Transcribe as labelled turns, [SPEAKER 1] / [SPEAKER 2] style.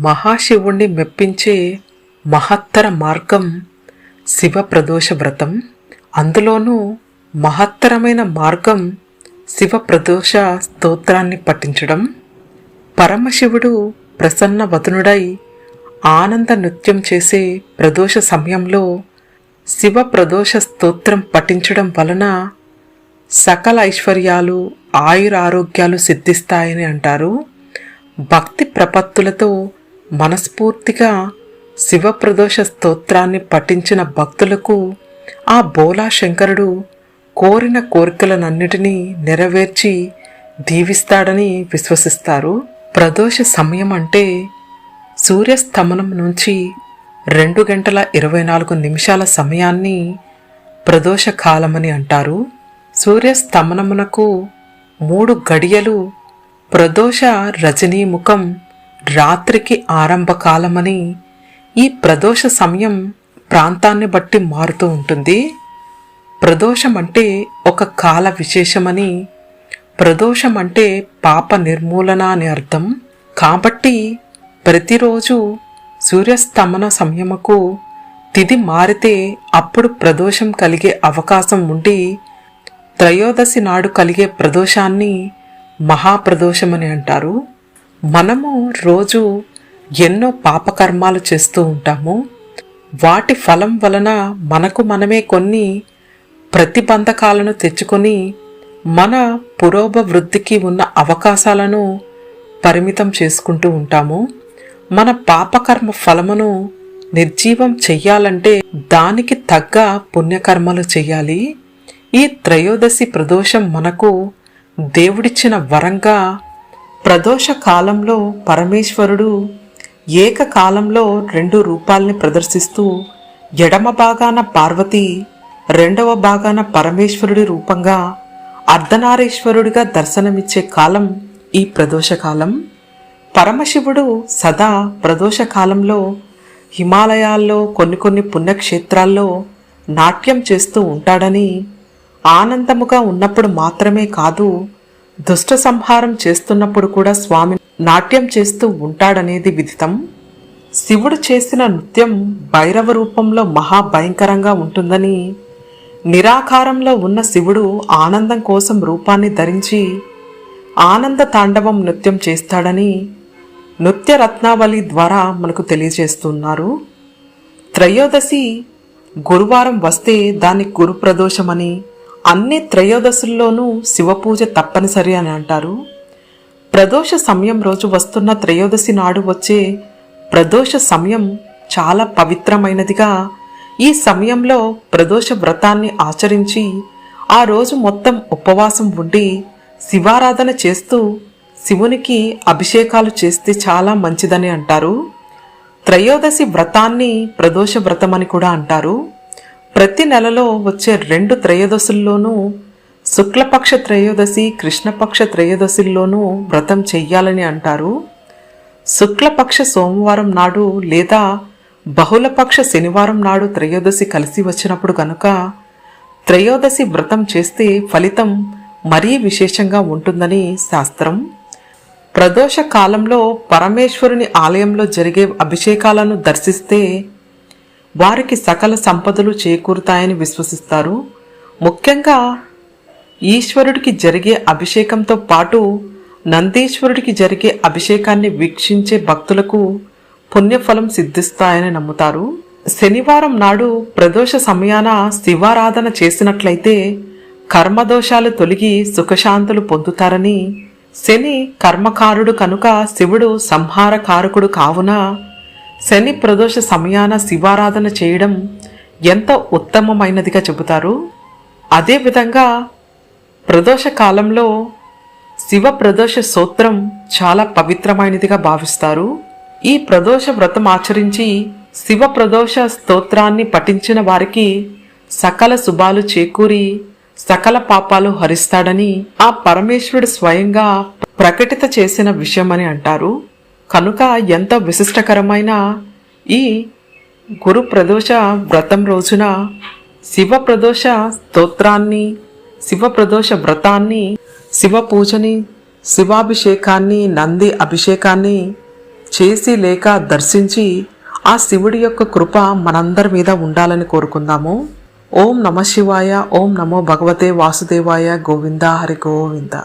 [SPEAKER 1] మహాశివుణ్ణి మెప్పించే మహత్తర మార్గం శివ ప్రదోష వ్రతం. అందులోనూ మహత్తరమైన మార్గం శివ ప్రదోష స్తోత్రాన్ని పఠించడం. పరమశివుడు ప్రసన్న వదనుడై ఆనంద నృత్యం చేసే ప్రదోష సమయంలో శివ ప్రదోష స్తోత్రం పఠించడం వలన సకల ఐశ్వర్యాలు ఆయురారోగ్యాలు సిద్ధిస్తాయని అంటారు. భక్తి ప్రపత్తులతో మనస్ఫూర్తిగా శివ ప్రదోష స్తోత్రాన్ని పఠించిన భక్తులకు ఆ బోలా శంకరుడు కోరిన కోరికలనన్నిటినీ నెరవేర్చి దీవిస్తాడని విశ్వసిస్తారు. ప్రదోష సమయం అంటే సూర్యస్తమనం నుంచి 2 గంటల 24 నిమిషాల సమయాన్ని ప్రదోష కాలమని అంటారు. సూర్యస్తమనమునకు 3 గడియలు ప్రదోష రజనీముఖం రాత్రికి ఆరంభకాలమని. ఈ ప్రదోష సమయం ప్రాంతాన్ని బట్టి మారుతూ ఉంటుంది. ప్రదోషం అంటే ఒక కాల విశేషమని, ప్రదోషం అంటే పాప నిర్మూలన అని అర్థం. కాబట్టి ప్రతిరోజు సూర్యస్తమన సమయముకు తిథి మారితే అప్పుడు ప్రదోషం కలిగే అవకాశం ఉండి త్రయోదశి నాడు కలిగే ప్రదోషాన్ని మహాప్రదోషమని అంటారు. మనము రోజు ఎన్నో పాపకర్మాలు చేస్తూ ఉంటాము. వాటి ఫలం వలన మనకు మనమే కొన్ని ప్రతిబంధకాలను తెచ్చుకొని మన పురోభివృద్ధికి ఉన్న అవకాశాలను పరిమితం చేసుకుంటూ ఉంటాము. మన పాపకర్మ ఫలమును నిర్జీవం చెయ్యాలంటే దానికి తగ్గ పుణ్యకర్మలు చెయ్యాలి. ఈ త్రయోదశి ప్రదోషం మనకు దేవుడిచ్చిన వరంగా ప్రదోష కాలంలో పరమేశ్వరుడు ఏకకాలంలో 2 రూపాల్ని ప్రదర్శిస్తూ ఎడమ భాగాన పార్వతి, రెండవ భాగాన పరమేశ్వరుడి రూపంగా అర్ధనారీశ్వరుడిగా దర్శనమిచ్చే కాలం ఈ ప్రదోషకాలం. పరమశివుడు సదా ప్రదోషకాలంలో హిమాలయాల్లో కొన్ని పుణ్యక్షేత్రాల్లో నాట్యం చేస్తూ ఉంటాడని, ఆనందముగా ఉన్నప్పుడు మాత్రమే కాదు దుష్ట సంహారం చేస్తున్నప్పుడు కూడా స్వామి నాట్యం చేస్తూ ఉంటాడనేది విదితం. శివుడు చేసిన నృత్యం భైరవ రూపంలో మహాభయంకరంగా ఉంటుందని, నిరాకారంలో ఉన్న శివుడు ఆనందం కోసం రూపాన్ని ధరించి ఆనంద తాండవం నృత్యం చేస్తాడని నృత్య రత్నావళి ద్వారా మనకు తెలియజేస్తున్నారు. త్రయోదశి గురువారం వస్తే దాన్ని గురు ప్రదోషమని, అన్ని త్రయోదశుల్లోనూ శివపూజ తప్పనిసరి అని అంటారు. ప్రదోష సమయం రోజు వస్తున్న త్రయోదశి నాడు వచ్చే ప్రదోష సమయం చాలా పవిత్రమైనదిగా, ఈ సమయంలో ప్రదోష వ్రతాన్ని ఆచరించి ఆ రోజు మొత్తం ఉపవాసం ఉండి శివారాధన చేస్తూ శివునికి అభిషేకాలు చేస్తే చాలా మంచిదని అంటారు. త్రయోదశి వ్రతాన్ని ప్రదోష వ్రతమని కూడా అంటారు. ప్రతి నెలలో వచ్చే 2 త్రయోదశుల్లోనూ శుక్లపక్ష త్రయోదశి, కృష్ణపక్ష త్రయోదశిల్లోనూ వ్రతం చెయ్యాలని అంటారు. శుక్లపక్ష సోమవారం నాడు లేదా బహుళపక్ష శనివారం నాడు త్రయోదశి కలిసి వచ్చినప్పుడు గనుక త్రయోదశి వ్రతం చేస్తే ఫలితం మరీ విశేషంగా ఉంటుందని శాస్త్రం. ప్రదోష కాలంలో పరమేశ్వరుని ఆలయంలో జరిగే అభిషేకాలను దర్శిస్తే వారికి సకల సంపదలు చేకూరుతాయని విశ్వసిస్తారు. ముఖ్యంగా ఈశ్వరుడికి జరిగే అభిషేకంతో పాటు నందీశ్వరుడికి జరిగే అభిషేకాన్ని వీక్షించే భక్తులకు పుణ్యఫలం సిద్ధిస్తాయని నమ్ముతారు. శనివారం నాడు ప్రదోష సమయాన శివారాధన చేసినట్లయితే కర్మదోషాలు తొలగి సుఖశాంతులు పొందుతారని, శని కర్మకారుడు కనుక శివుడు సంహారకారకుడు కావున శని ప్రదోష సమయాన శివారాధన చేయడం ఎంతో ఉత్తమమైనదిగా చెబుతారు. అదేవిధంగా ప్రదోష కాలంలో శివ ప్రదోష స్తోత్రం చాలా పవిత్రమైనదిగా భావిస్తారు. ఈ ప్రదోష వ్రతం ఆచరించి శివ ప్రదోష స్తోత్రాన్ని పఠించిన వారికి సకల శుభాలు చేకూరి సకల పాపాలు హరిస్తాడని ఆ పరమేశ్వరుడు స్వయంగా ప్రకటిత చేసిన విషయమని అంటారు. కనుక ఎంతో విశిష్టకరమైన ఈ గురు ప్రదోష వ్రతం రోజున శివ ప్రదోష స్తోత్రాన్ని, శివ ప్రదోష వ్రతాన్ని, శివ పూజని, శివాభిషేకాన్ని, నంది అభిషేకాన్ని చేసి లేక దర్శించి ఆ శివుడి యొక్క కృప మనందరి మీద ఉండాలని కోరుకుందాము. ఓం నమ శివాయ. ఓం నమో భగవతే వాసుదేవాయ. గోవింద హరి గోవింద.